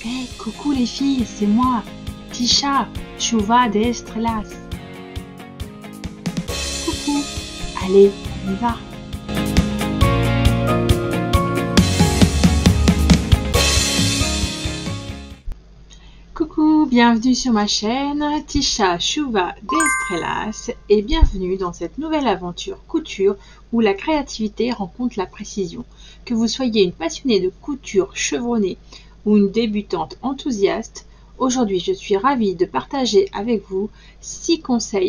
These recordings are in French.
Hey, coucou les filles, c'est moi, Tisha Chouva de Estrelas. Coucou, allez, on y va. Coucou, bienvenue sur ma chaîne Tisha Chouva d'Estrelas et bienvenue dans cette nouvelle aventure couture où la créativité rencontre la précision. Que vous soyez une passionnée de couture chevronnée ou une débutante enthousiaste, aujourd'hui je suis ravie de partager avec vous 6 conseils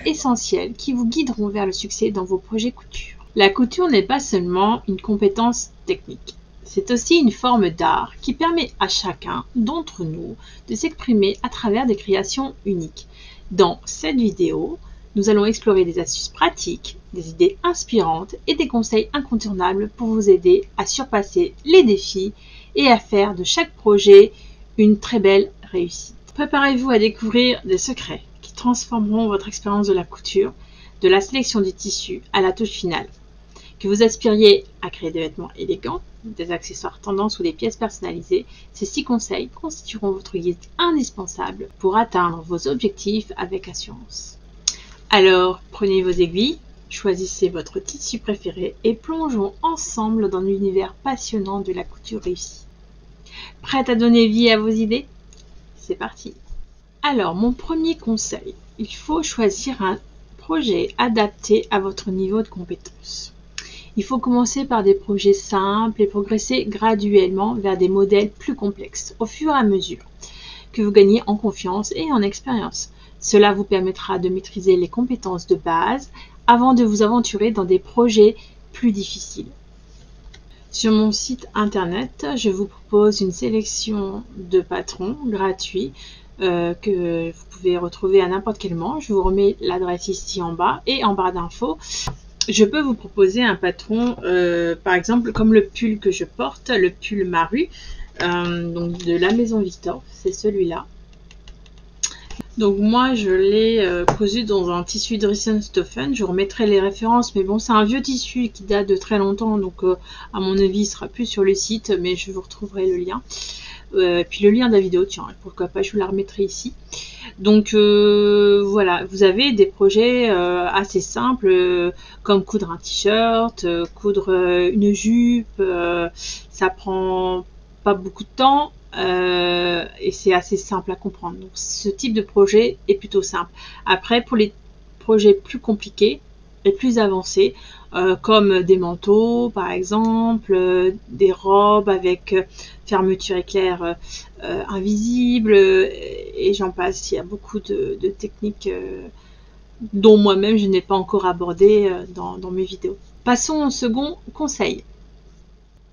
essentiels qui vous guideront vers le succès dans vos projets couture. La couture n'est pas seulement une compétence technique. C'est aussi une forme d'art qui permet à chacun d'entre nous de s'exprimer à travers des créations uniques. Dans cette vidéo, nous allons explorer des astuces pratiques, des idées inspirantes et des conseils incontournables pour vous aider à surpasser les défis et à faire de chaque projet une très belle réussite. Préparez-vous à découvrir des secrets qui transformeront votre expérience de la couture, de la sélection du tissu à la touche finale. Que vous aspiriez à créer des vêtements élégants, des accessoires tendance ou des pièces personnalisées, ces 6 conseils constitueront votre guide indispensable pour atteindre vos objectifs avec assurance. Alors, prenez vos aiguilles, choisissez votre tissu préféré et plongeons ensemble dans l'univers passionnant de la couture réussie. Prête à donner vie à vos idées? C'est parti! Alors, mon premier conseil, il faut choisir un projet adapté à votre niveau de compétence. Il faut commencer par des projets simples et progresser graduellement vers des modèles plus complexes au fur et à mesure que vous gagnez en confiance et en expérience. Cela vous permettra de maîtriser les compétences de base avant de vous aventurer dans des projets plus difficiles. Sur mon site internet, je vous propose une sélection de patrons gratuits que vous pouvez retrouver à n'importe quel moment. Je vous remets l'adresse ici en bas et en barre d'infos. Je peux vous proposer un patron, par exemple, comme le pull que je porte, le pull Maru, donc de la Maison Victor, c'est celui-là. Donc moi, je l'ai cousu dans un tissu Dressenstoffen. Je vous remettrai les références, mais bon, c'est un vieux tissu qui date de très longtemps, donc à mon avis, il sera plus sur le site, mais je vous retrouverai le lien. Puis le lien de la vidéo, tiens, pourquoi pas, je vous la remettrai ici. Donc voilà, vous avez des projets assez simples comme coudre un t-shirt, coudre une jupe, ça prend pas beaucoup de temps et c'est assez simple à comprendre. Donc ce type de projet est plutôt simple. Après, pour les projets plus compliqués et plus avancés, comme des manteaux par exemple, des robes avec fermeture éclair invisible et j'en passe. Il y a beaucoup de techniques dont moi-même je n'ai pas encore abordé dans mes vidéos. Passons au second conseil.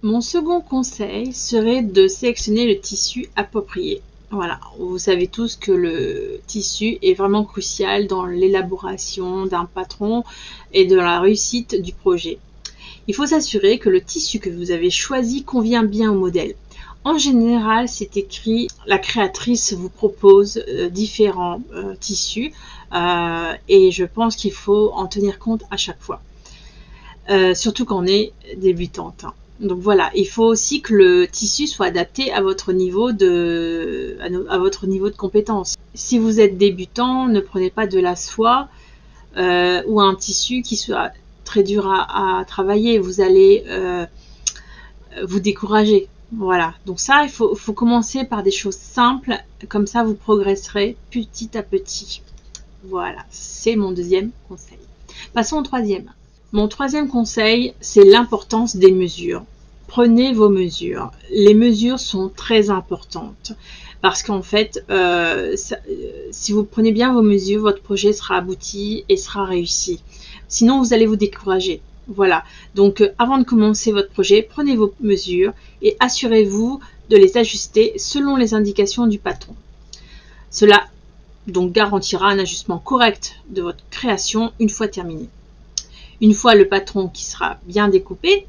Mon second conseil serait de sélectionner le tissu approprié. Voilà, vous savez tous que le tissu est vraiment crucial dans l'élaboration d'un patron et de la réussite du projet. Il faut s'assurer que le tissu que vous avez choisi convient bien au modèle. En général, c'est écrit, la créatrice vous propose différents tissus et je pense qu'il faut en tenir compte à chaque fois, surtout quand on est débutante. Donc voilà, il faut aussi que le tissu soit adapté à votre niveau de compétence. Si vous êtes débutant, ne prenez pas de la soie ou un tissu qui soit très dur à travailler. Vous allez vous décourager. Voilà, donc ça, il faut commencer par des choses simples, comme ça vous progresserez petit à petit. Voilà, c'est mon deuxième conseil. Passons au troisième. Mon troisième conseil, c'est l'importance des mesures. Prenez vos mesures. Les mesures sont très importantes parce qu'en fait, si vous prenez bien vos mesures, votre projet sera abouti et sera réussi. Sinon, vous allez vous décourager. Voilà, donc avant de commencer votre projet, prenez vos mesures et assurez-vous de les ajuster selon les indications du patron. Cela donc garantira un ajustement correct de votre création une fois terminée. Une fois le patron qui sera bien découpé,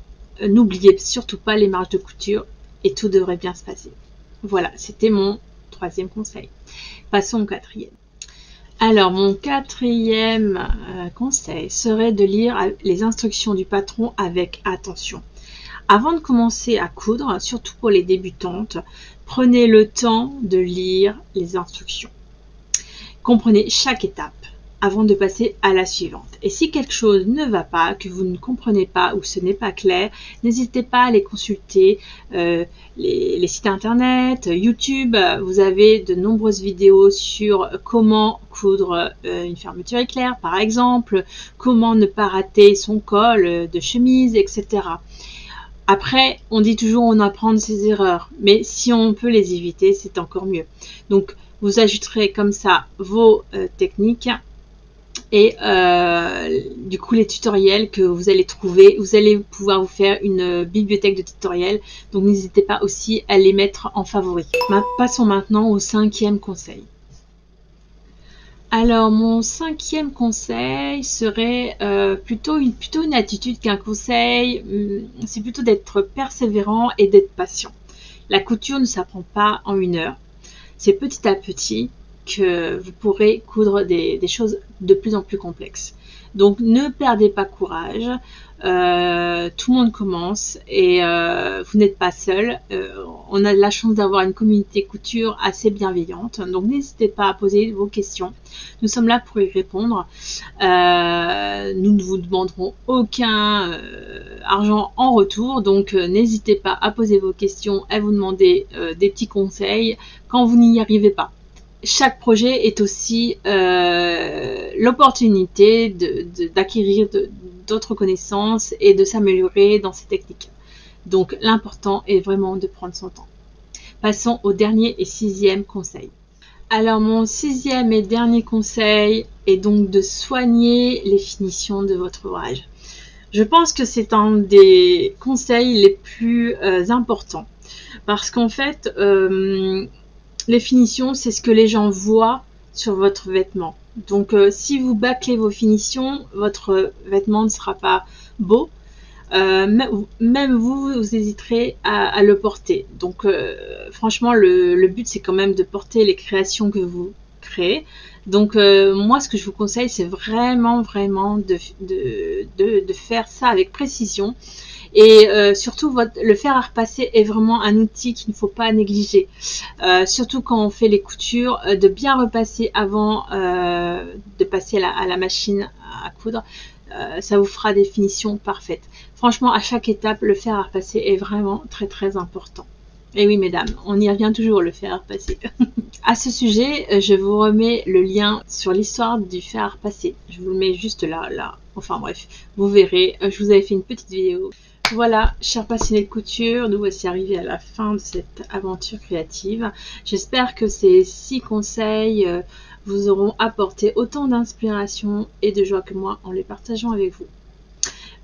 n'oubliez surtout pas les marges de couture et tout devrait bien se passer. Voilà, c'était mon troisième conseil. Passons au quatrième. Alors, mon quatrième conseil serait de lire les instructions du patron avec attention. Avant de commencer à coudre, surtout pour les débutantes, prenez le temps de lire les instructions. Comprenez chaque étape avant de passer à la suivante. Et si quelque chose ne va pas, que vous ne comprenez pas ou ce n'est pas clair, n'hésitez pas à aller consulter les sites internet, YouTube. Vous avez de nombreuses vidéos sur comment coudre une fermeture éclair, par exemple, comment ne pas rater son col de chemise, etc. Après, on dit toujours on apprend de ses erreurs, mais si on peut les éviter, c'est encore mieux. Donc, vous ajouterez comme ça vos techniques et du coup les tutoriels que vous allez trouver, vous allez pouvoir vous faire une bibliothèque de tutoriels, donc n'hésitez pas aussi à les mettre en favori. Passons maintenant au 5e conseil. Alors mon 5e conseil serait plutôt une attitude qu'un conseil, c'est plutôt d'être persévérant et d'être patient. La couture ne s'apprend pas en 1 heure, c'est petit à petit que vous pourrez coudre des choses de plus en plus complexes. Donc ne perdez pas courage, tout le monde commence et vous n'êtes pas seul. On a la chance d'avoir une communauté couture assez bienveillante, donc n'hésitez pas à poser vos questions. Nous sommes là pour y répondre. Nous ne vous demanderons aucun argent en retour, donc n'hésitez pas à poser vos questions, à vous demander des petits conseils quand vous n'y arrivez pas. Chaque projet est aussi l'opportunité d'acquérir d'autres connaissances et de s'améliorer dans ces techniques. Donc l'important est vraiment de prendre son temps. Passons au dernier et 6e conseil. Alors mon 6e et dernier conseil est donc de soigner les finitions de votre ouvrage. Je pense que c'est un des conseils les plus importants parce qu'en fait les finitions, c'est ce que les gens voient sur votre vêtement. Donc, si vous bâclez vos finitions, votre vêtement ne sera pas beau. Même vous hésiterez à le porter. Donc, franchement, le but, c'est quand même de porter les créations que vous créez. Donc, moi, ce que je vous conseille, c'est vraiment de faire ça avec précision. Et surtout, le fer à repasser est vraiment un outil qu'il ne faut pas négliger. Surtout quand on fait les coutures, de bien repasser avant de passer à la machine à coudre. Ça vous fera des finitions parfaites. Franchement, à chaque étape, le fer à repasser est vraiment très important. Et oui, mesdames, on y revient toujours, le fer à repasser. À ce sujet, je vous remets le lien sur l'histoire du fer à repasser. Je vous le mets juste là. Enfin bref, vous verrez, je vous avais fait une petite vidéo. Voilà, chers passionnés de couture, nous voici arrivés à la fin de cette aventure créative. J'espère que ces 6 conseils vous auront apporté autant d'inspiration et de joie que moi en les partageant avec vous.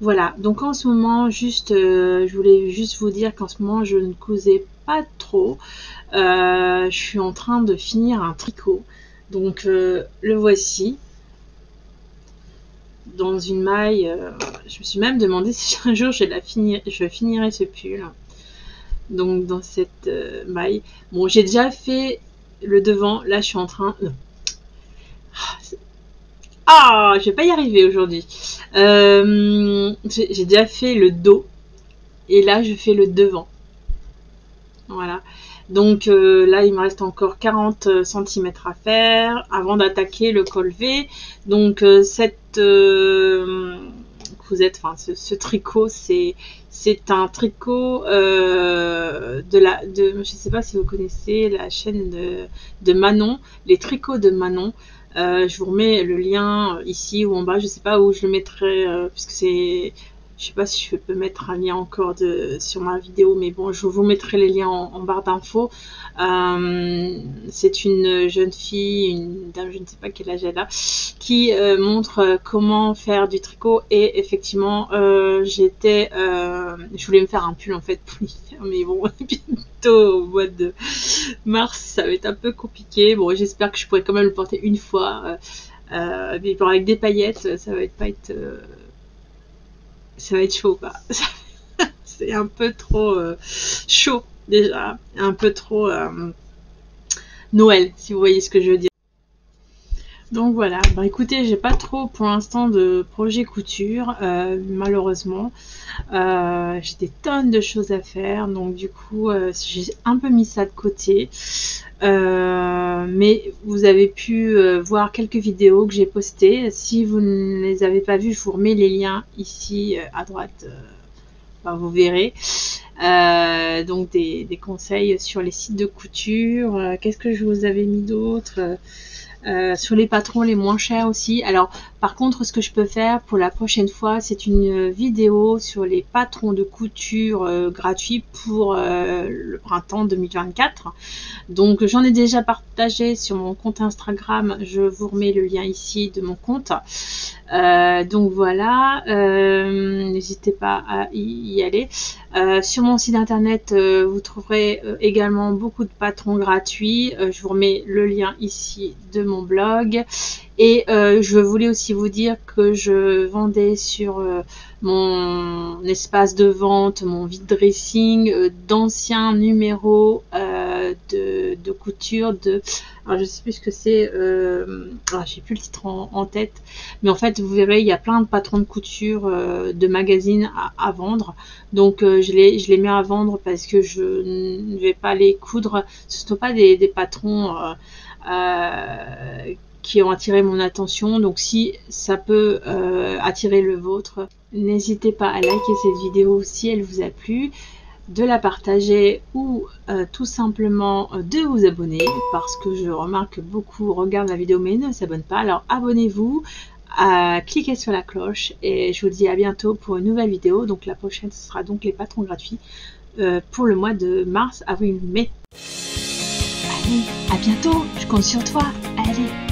Voilà, donc en ce moment, je voulais juste vous dire qu'en ce moment, je ne cousais pas trop. Je suis en train de finir un tricot. Donc, le voici. Dans une maille, je me suis même demandé si un jour je finirais ce pull. Donc dans cette maille. Bon, j'ai déjà fait le devant, là je suis en train... je vais pas y arriver aujourd'hui. J'ai déjà fait le dos. Et là je fais le devant. Voilà. Donc là, il me reste encore 40 cm à faire avant d'attaquer le col V. Donc cette cousette, enfin ce tricot, c'est un tricot je sais pas si vous connaissez la chaîne de Manon, les tricots de Manon. Je vous remets le lien ici ou en bas, je sais pas où je le mettrai puisque c'est... Je sais pas si je peux mettre un lien encore sur ma vidéo, mais bon, je vous mettrai les liens en barre d'infos. C'est une jeune fille, une dame, je ne sais pas quel âge elle a, qui montre comment faire du tricot. Et effectivement, je voulais me faire un pull en fait pour l'hiver, mais bon, bientôt au mois de mars, ça va être un peu compliqué. Bon, j'espère que je pourrai quand même le porter une fois. Mais bon, avec des paillettes, ça va être chaud quoi. C'est un peu trop chaud déjà, un peu trop Noël si vous voyez ce que je veux dire. Donc voilà, bah écoutez, j'ai pas trop pour l'instant de projet couture, malheureusement. J'ai des tonnes de choses à faire, donc du coup j'ai un peu mis ça de côté. Mais vous avez pu voir quelques vidéos que j'ai postées. Si vous ne les avez pas vues, je vous remets les liens ici à droite. Enfin, vous verrez. Donc des conseils sur les sites de couture. Qu'est-ce que je vous avais mis d'autre? Sur les patrons les moins chers aussi. Alors par contre, ce que je peux faire pour la prochaine fois, c'est une vidéo sur les patrons de couture gratuits pour le printemps 2024. Donc j'en ai déjà partagé sur mon compte Instagram, je vous remets le lien ici de mon compte. Donc voilà, n'hésitez pas à y aller. Sur mon site internet, vous trouverez également beaucoup de patrons gratuits. Je vous remets le lien ici de mon blog. Et je voulais aussi vous dire que je vendais sur mon espace de vente, mon vide dressing, d'anciens numéros de couture alors je sais plus ce que c'est, j'ai plus le titre en tête, mais en fait vous verrez il y a plein de patrons de couture de magazines à vendre, donc je les mets à vendre parce que je ne vais pas les coudre. Ce ne sont pas des patrons qui ont attiré mon attention, donc si ça peut attirer le vôtre, n'hésitez pas à liker cette vidéo si elle vous a plu, de la partager ou tout simplement de vous abonner, parce que je remarque que beaucoup regardent la vidéo mais ne s'abonnent pas. Alors abonnez-vous, cliquez sur la cloche et je vous dis à bientôt pour une nouvelle vidéo. Donc la prochaine, ce sera donc les patrons gratuits pour le mois de mars, avril, mai. Allez, à bientôt, je compte sur toi. Allez.